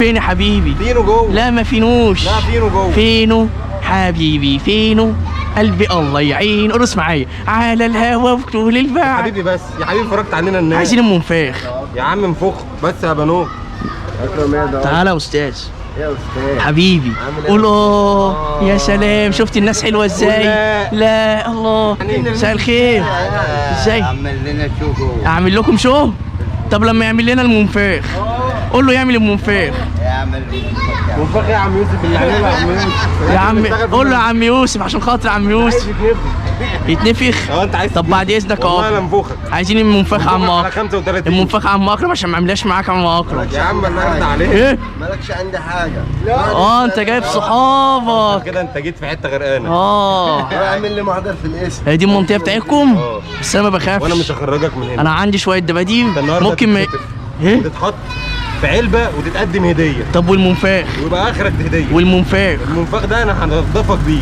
فين يا حبيبي؟ فينه جوه. لا ما فينوش. لا فينه جوه. فينه حبيبي فينه قلبي الله يعين. ارقص معايا على الهوا في طول يا البعد. حبيبي بس يا حبيبي اتفرجت عننا الناس. عايزين المنفاخ. يا عم انفخ بس يا بنو. تعالى يا استاذ. يا استاذ حبيبي قول يا سلام. شفت الناس حلوه ازاي؟ لا الله. مساء الخير. ازاي عمل لنا شوكو. اعمل لكم شو؟ طب لما يعمل لنا المنفاخ قول له يعمل المنفاخ. يعمل منفخ ايه يا عم يوسف اللي عامله يا عم يوسف؟ يا عم قول له يا عم يوسف عشان خاطر عم يوسف يتنفخ. انت عايز طب بعد اذنك والله انا اهو انفخك. عايزين المنفخ عم على اكرم. 35 المنفخ عم اكرم عشان ما اعملهاش معاك يا عم اكرم. يا عم انا هرد عليك. ايه؟ مالكش عندي حاجه. انت جايب صحابك كده انت جيت في حته غرقانه. اعمل لي محضر في الاسم. هي دي المنطقه بتاعتكم؟ بس انا ما بخافش. وانا مش هخرجك من هنا. انا عندي شويه دباديب انت النهارده ممكن ما تتكتف ايه؟ وتتحط في علبه وتتقدم هديه طب والمنفاخ؟ ويبقى اخرك هديه. والمنفاخ المنفخ ده انا هنضفك بيه.